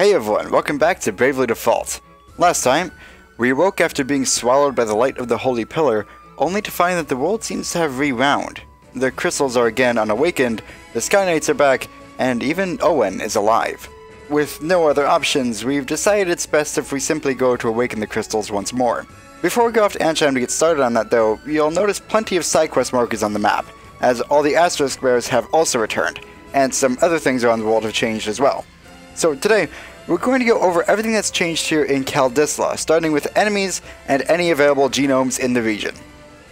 Hey everyone, welcome back to Bravely Default. Last time, we awoke after being swallowed by the light of the Holy Pillar, only to find that the world seems to have rewound. The crystals are again unawakened, the Sky Knights are back, and even Owen is alive. With no other options, we've decided it's best if we simply go to awaken the crystals once more. Before we go off to Ansheim to get started on that though, you'll notice plenty of side quest markers on the map, as all the asterisk bears have also returned, and some other things around the world have changed as well. So today, we're going to go over everything that's changed here in Caldisla, starting with enemies and any available genomes in the region.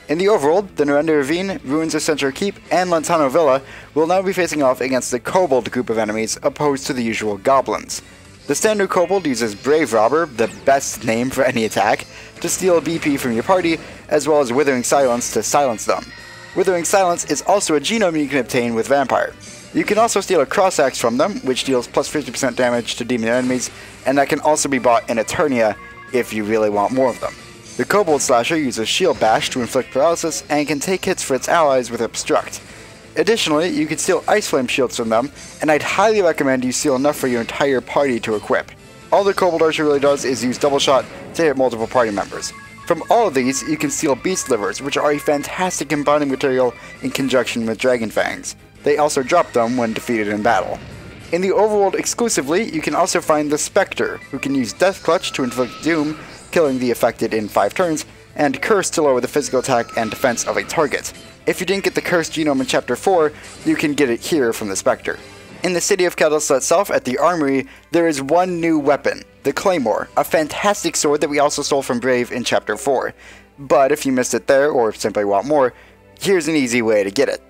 In the overworld, the Narenda Ravine, Ruins of Central Keep, and Lantano Villa will now be facing off against the Kobold group of enemies opposed to the usual goblins. The standard Kobold uses Brave Robber, the best name for any attack, to steal BP from your party, as well as Withering Silence to silence them. Withering Silence is also a genome you can obtain with Vampire. You can also steal a Cross Axe from them, which deals plus 50% damage to demon enemies, and that can also be bought in Eternia if you really want more of them. The Kobold Slasher uses Shield Bash to inflict paralysis and can take hits for its allies with Obstruct. Additionally, you can steal Ice Flame shields from them, and I'd highly recommend you steal enough for your entire party to equip. All the Kobold Archer really does is use Double Shot to hit multiple party members. From all of these, you can steal Beast Livers, which are a fantastic combining material in conjunction with Dragon Fangs. They also drop them when defeated in battle. In the overworld exclusively, you can also find the Spectre, who can use Death Clutch to inflict doom, killing the affected in 5 turns, and Curse to lower the physical attack and defense of a target. If you didn't get the Curse genome in Chapter 4, you can get it here from the Spectre. In the city of Caldisla itself, at the armory, there is one new weapon, the Claymore, a fantastic sword that we also stole from Brave in Chapter 4. But if you missed it there, or simply want more, here's an easy way to get it.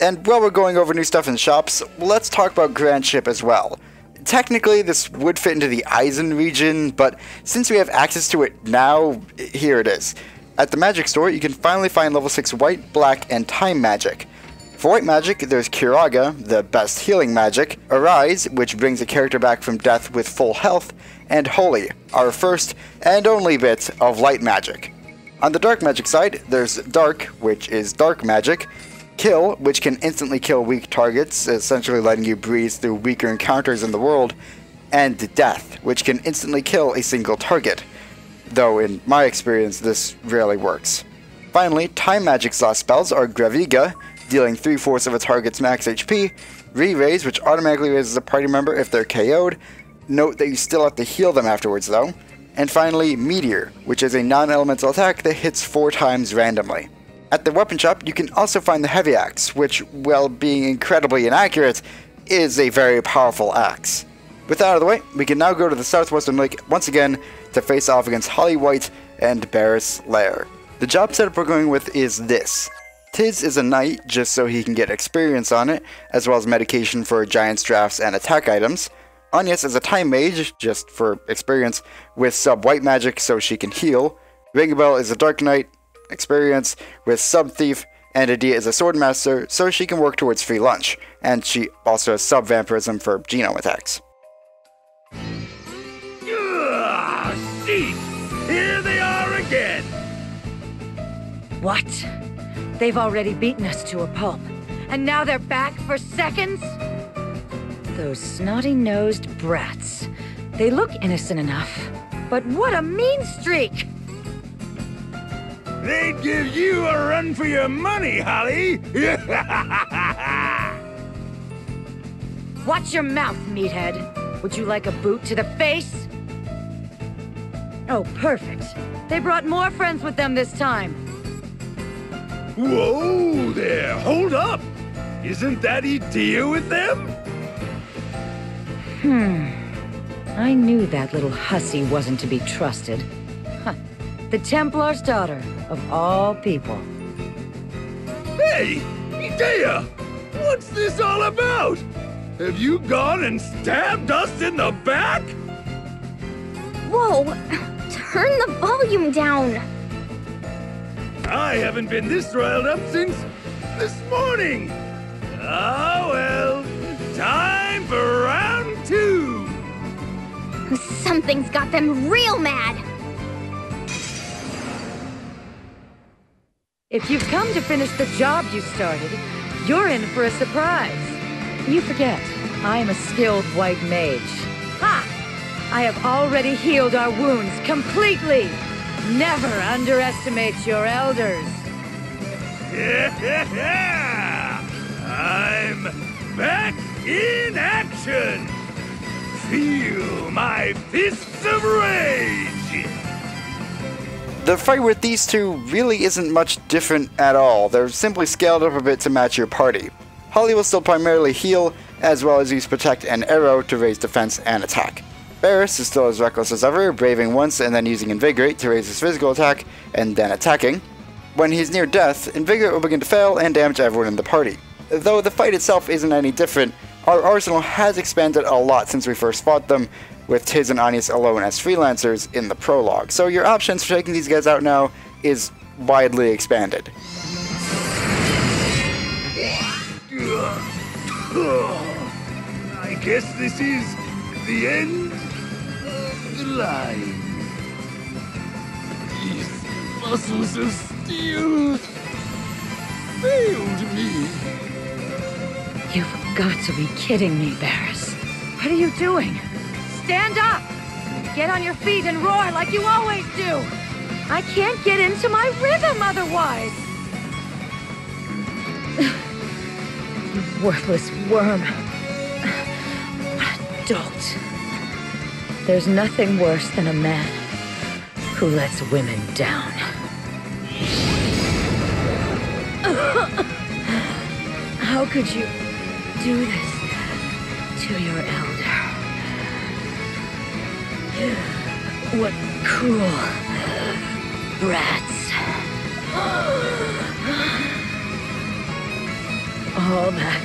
And while we're going over new stuff in shops, let's talk about Grand Ship as well. Technically, this would fit into the Eisen region, but since we have access to it now, here it is. At the magic store, you can finally find level 6 white, black, and time magic. For white magic, there's Kiraga, the best healing magic, Arise, which brings a character back from death with full health, and Holy, our first and only bit of light magic. On the dark magic side, there's Dark, which is dark magic, Kill, which can instantly kill weak targets, essentially letting you breeze through weaker encounters in the world, and Death, which can instantly kill a single target, though in my experience this rarely works. Finally, time magic slot spells are Graviga, dealing 3/4 of a target's max HP, Re-Raise, which automatically raises a party member if they're KO'd, note that you still have to heal them afterwards though, and finally Meteor, which is a non-elemental attack that hits 4 times randomly. At the weapon shop, you can also find the Heavy Axe, which, while being incredibly inaccurate, is a very powerful axe. With that out of the way, we can now go to the Southwestern Lake once again to face off against Holly White and Barris Lair. The job setup we're going with is this. Tiz is a knight, just so he can get experience on it, as well as medication for giant's drafts and attack items. Agnes is a time mage, just for experience, with sub-white magic so she can heal. Ringabel is a dark knight, experience with sub-thief, and Adia is a sword master, so she can work towards free lunch, and she also has sub-vampirism for genome attacks. See, here they are again! What? They've already beaten us to a pulp, and now they're back for seconds? Those snotty-nosed brats. They look innocent enough, but what a mean streak! They'd give you a run for your money, Holly! Watch your mouth, meathead. Would you like a boot to the face? Oh, perfect. They brought more friends with them this time. Whoa there, hold up! Isn't that Adia with them? I knew that little hussy wasn't to be trusted. Huh. The Templar's daughter, of all people. Hey, Adia! What's this all about? Have you gone and stabbed us in the back? Whoa! Turn the volume down! I haven't been this riled up since this morning! Ah, well, time for round 2! Something's got them real mad! If you've come to finish the job you started, you're in for a surprise. You forget, I am a skilled white mage. Ha! I have already healed our wounds completely. Never underestimate your elders. Yeah! I'm back in action! Feel my fists of rage! The fight with these two really isn't much different at all. They're simply scaled up a bit to match your party. Holly will still primarily heal, as well as use Protect and Arrow to raise defense and attack. Barris is still as reckless as ever, braving once and then using Invigorate to raise his physical attack and then attacking. When he's near death, Invigorate will begin to fail and damage everyone in the party. Though the fight itself isn't any different, our arsenal has expanded a lot since we first fought them, with Tiz and Anius alone as freelancers in the prologue, so your options for taking these guys out now is widely expanded. I guess this is the end of the line. These muscles of steel failed me. You've got to be kidding me, Barris. What are you doing? Stand up! Get on your feet and roar like you always do! I can't get into my rhythm otherwise! You worthless worm. What a dolt. There's nothing worse than a man who lets women down. How could you do this to your elder? What cruel brats. All that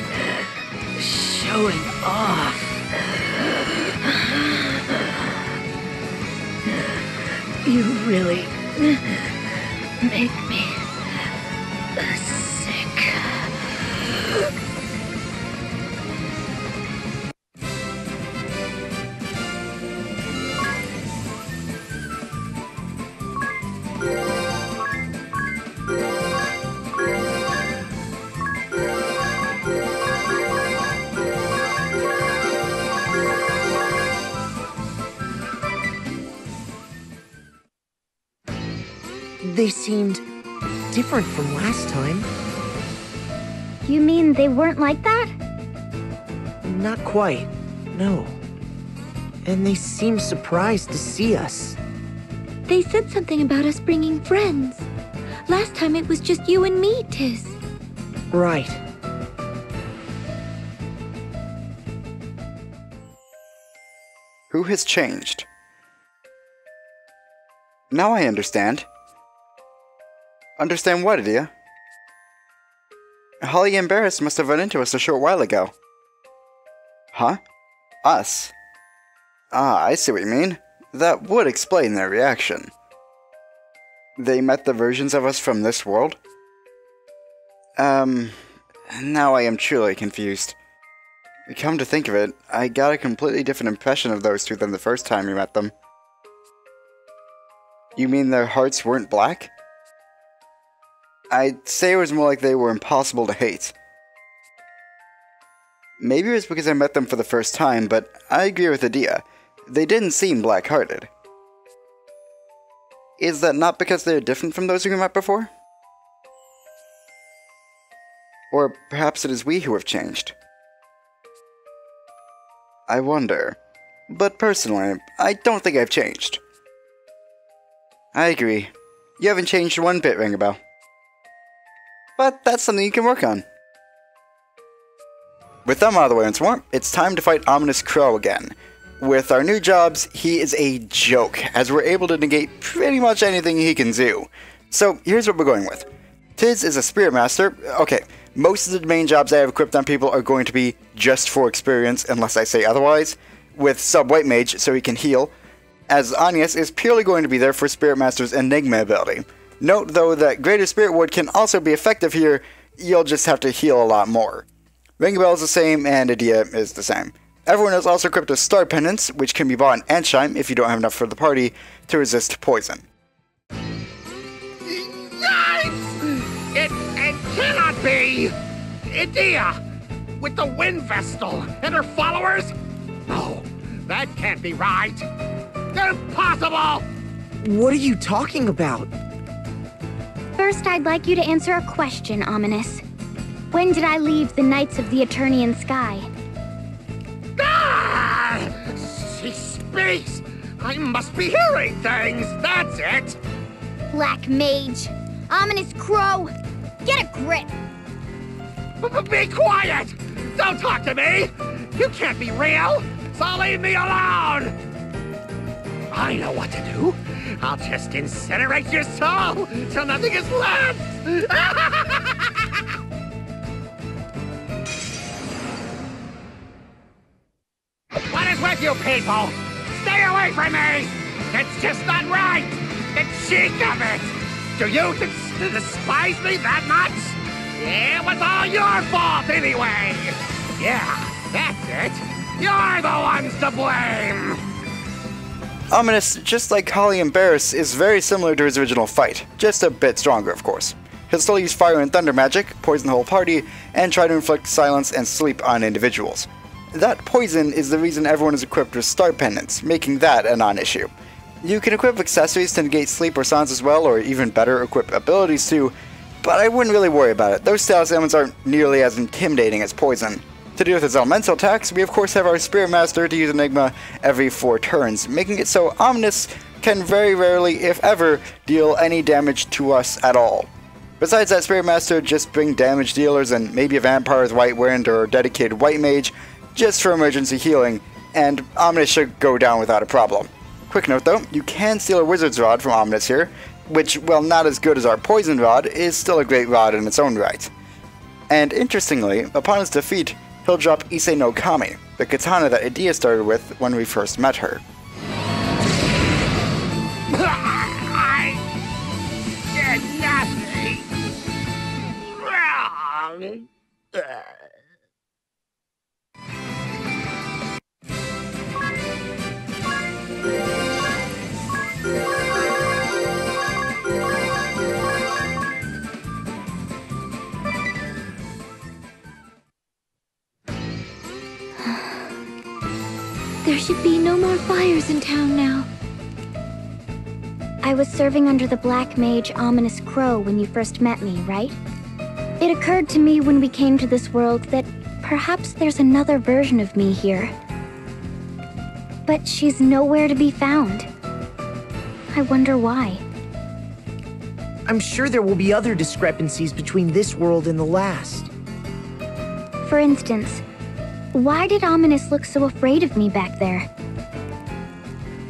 showing off. You really make me sick. They seemed different from last time. You mean they weren't like that? Not quite, no. And they seemed surprised to see us. They said something about us bringing friends. Last time it was just you and me, Tiz. Right. Who has changed? Now I understand. Understand what, Adia? Holly and Barris must have run into us a short while ago. Huh? Us? Ah, I see what you mean. That would explain their reaction. They met the versions of us from this world? Now I am truly confused. Come to think of it, I got a completely different impression of those two than the first time we met them. You mean their hearts weren't black? I'd say it was more like they were impossible to hate. Maybe it was because I met them for the first time, but I agree with Adia. They didn't seem black-hearted. Is that not because they're different from those we met before? Or perhaps it is we who have changed. I wonder. But personally, I don't think I've changed. I agree. You haven't changed one bit, Ringabel. But that's something you can work on. With them out of the way once more, it's time to fight Ominous Crow again. With our new jobs, he is a joke, as we're able to negate pretty much anything he can do. So here's what we're going with. Tiz is a Spirit Master. Okay, most of the main jobs I have equipped on people are going to be just for experience, unless I say otherwise, with Sub-White Mage so he can heal, as Anius is purely going to be there for Spirit Master's Enigma ability. Note, though, that Greater Spirit Ward can also be effective here, you'll just have to heal a lot more. Ringabel is the same, and Adia is the same. Everyone is also equipped with Star Pendants, which can be bought in Ansheim if you don't have enough for the party, to resist poison. Yikes! It cannot be! Adia! With the Wind Vestal and her followers? No, That can't be right. Impossible! What are you talking about? First, I'd like you to answer a question, Ominous. When did I leave the Knights of the Eternian Sky? Ah! She speaks! I must be hearing things, that's it! Black Mage. Ominous Crow. Get a grip. Be quiet! Don't talk to me! You can't be real, so leave me alone! I know what to do. I'll just incinerate your soul till nothing is left! What is with you people? Stay away from me! It's just not right! The cheek of it! Do you despise me that much? It was all your fault anyway! Yeah, that's it! You're the ones to blame! Ominous, just like Holly and Barris, is very similar to his original fight, just a bit stronger of course. He'll still use fire and thunder magic, poison the whole party, and try to inflict silence and sleep on individuals. That poison is the reason everyone is equipped with star pendants, making that a non-issue. You can equip accessories to negate sleep or silence as well, or even better, equip abilities too, but I wouldn't really worry about it. Those status ailments aren't nearly as intimidating as poison. To deal with his elemental attacks, we of course have our Spirit Master to use Enigma every 4 turns, making it so Ominous can very rarely, if ever, deal any damage to us at all. Besides that, Spirit Master just bring damage dealers and maybe a Vampire's White Wind or a dedicated White Mage just for emergency healing, and Ominous should go down without a problem. Quick note though, you can steal a Wizard's Rod from Ominous here, which, while not as good as our Poison Rod, is still a great rod in its own right. And interestingly, upon his defeat, he'll drop Issei no Kami, the katana that Edea started with when we first met her. I did nothing wrong. There should be no more fires in town now. I was serving under the Black Mage Ominous Crow when you first met me, right? It occurred to me when we came to this world that perhaps there's another version of me here. But she's nowhere to be found. I wonder why. I'm sure there will be other discrepancies between this world and the last. For instance, why did Ominous look so afraid of me back there?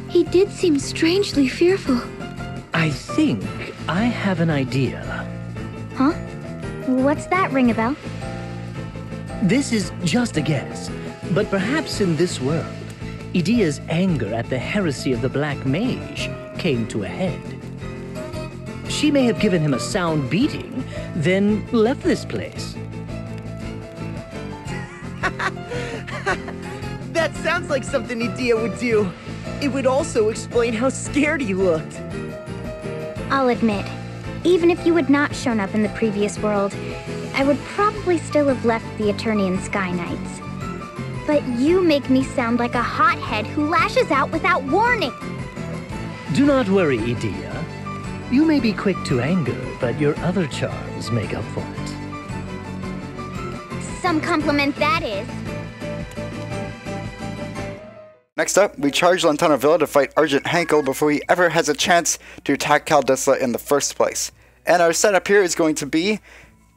He did seem strangely fearful. I think I have an idea. Huh? What's that, ring a bell? This is just a guess, but perhaps in this world, Edea's anger at the heresy of the Black Mage came to a head. She may have given him a sound beating, then left this place. That sounds like something Edea would do. It would also explain how scared he looked. I'll admit, even if you had not shown up in the previous world, I would probably still have left the Eternian Sky Knights. But you make me sound like a hothead who lashes out without warning. Do not worry, Edea. You may be quick to anger, but your other charms make up for it. Some compliment that is. Next up, we charge Lantana Villa to fight Argent Hankel before he ever has a chance to attack Caldisla in the first place. And our setup here is going to be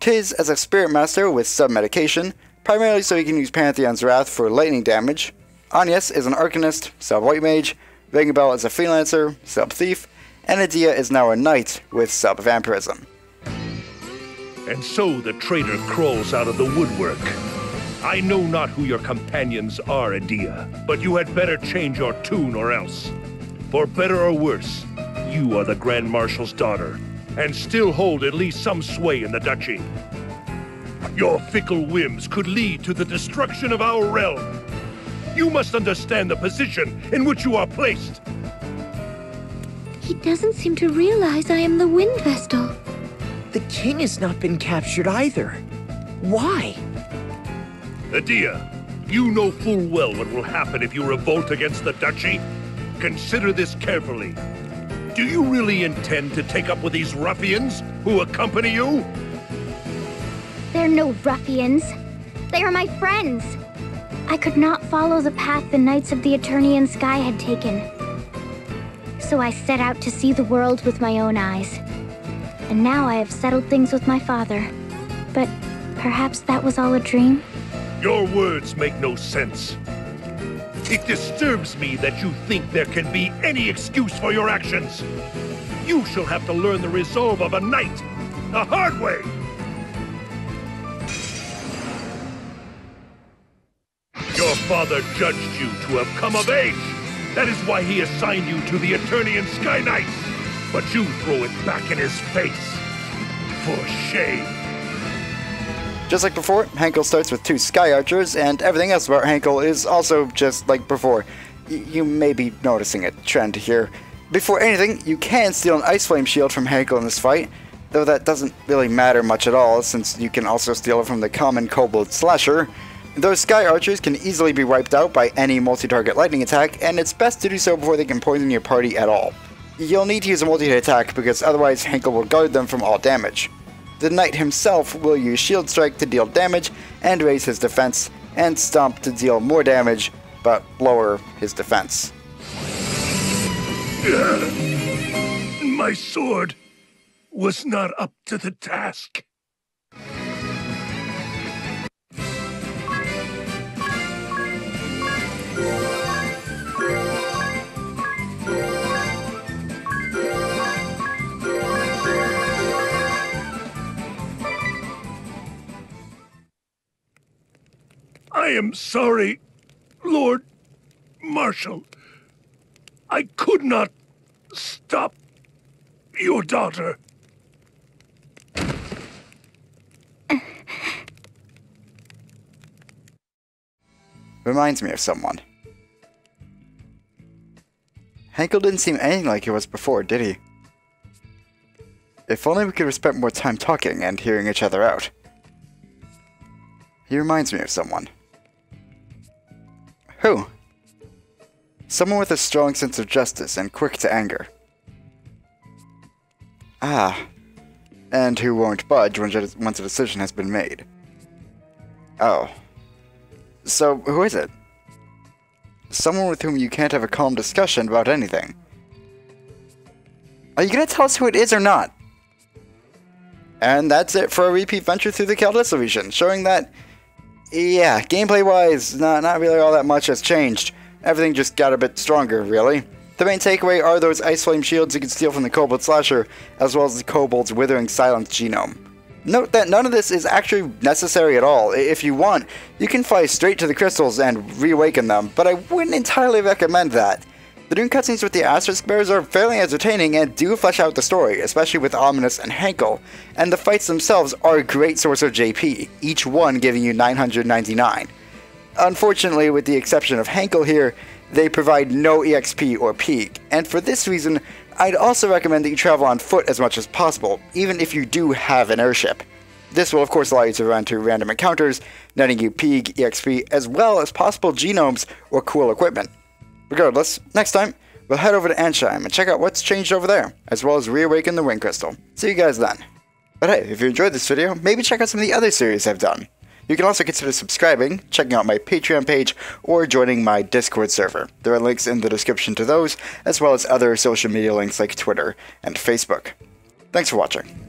Tiz as a Spirit Master with sub-medication, primarily so he can use Pantheon's Wrath for lightning damage. Agnes is an Arcanist, sub-White Mage, Vengabel is a Freelancer, sub-Thief, and Edea is now a Knight with sub-Vampirism. And so the traitor crawls out of the woodwork. I know not who your companions are, Edea, but you had better change your tune or else. For better or worse, you are the Grand Marshal's daughter, and still hold at least some sway in the duchy. Your fickle whims could lead to the destruction of our realm. You must understand the position in which you are placed. He doesn't seem to realize I am the Wind Vestal. The king has not been captured either. Why? Edea, You know full well what will happen if you revolt against the Duchy. Consider this carefully. Do you really intend to take up with these ruffians who accompany you? They're no ruffians. They are my friends. I could not follow the path the Knights of the Eternian Sky had taken. So I set out to see the world with my own eyes. And now I have settled things with my father. But perhaps that was all a dream? Your words make no sense. It disturbs me that you think there can be any excuse for your actions. You shall have to learn the resolve of a knight, the hard way. Your father judged you to have come of age. That is why he assigned you to the Eternian Sky Knights. But you throw it back in his face. For shame. Just like before, Henkel starts with 2 Sky Archers, and everything else about Henkel is also just like before. You may be noticing a trend here. Before anything, you can steal an Ice Flame shield from Henkel in this fight, though that doesn't really matter much at all, since you can also steal it from the common Kobold Slasher. Those Sky Archers can easily be wiped out by any multi-target lightning attack, and it's best to do so before they can poison your party at all. You'll need to use a multi-hit attack because otherwise Henkel will guard them from all damage. The knight himself will use Shield Strike to deal damage and raise his defense, and Stomp to deal more damage, but lower his defense. My sword was not up to the task. I am sorry, Lord Marshal. I could not stop your daughter. Reminds me of someone. Henkel didn't seem anything like he was before, did he? If only we could have spent more time talking and hearing each other out. He reminds me of someone. Who? Someone with a strong sense of justice and quick to anger. Ah. And who won't budge once a decision has been made. Oh. So, who is it? Someone with whom you can't have a calm discussion about anything. Are you gonna tell us who it is or not? And that's it for a repeat venture through the Caldisla region, showing that, yeah, gameplay-wise, not really all that much has changed. Everything just got a bit stronger, really. The main takeaway are those Ice Flame shields you can steal from the Kobold Slasher, as well as the Kobold's Withering Silence genome. Note that none of this is actually necessary at all. If you want, you can fly straight to the crystals and reawaken them, but I wouldn't entirely recommend that. The new cutscenes with the Asterisk Bears are fairly entertaining and do flesh out the story, especially with Ominous and Henkel, and the fights themselves are a great source of JP, each one giving you 999. Unfortunately, with the exception of Henkel here, they provide no EXP or Peak, and for this reason, I'd also recommend that you travel on foot as much as possible, even if you do have an airship. This will of course allow you to run to random encounters, netting you Peak, EXP, as well as possible genomes or cool equipment. Regardless, next time, we'll head over to Ansheim and check out what's changed over there, as well as reawaken the Wind Crystal. See you guys then. But hey, if you enjoyed this video, maybe check out some of the other series I've done. You can also consider subscribing, checking out my Patreon page, or joining my Discord server. There are links in the description to those, as well as other social media links like Twitter and Facebook. Thanks for watching.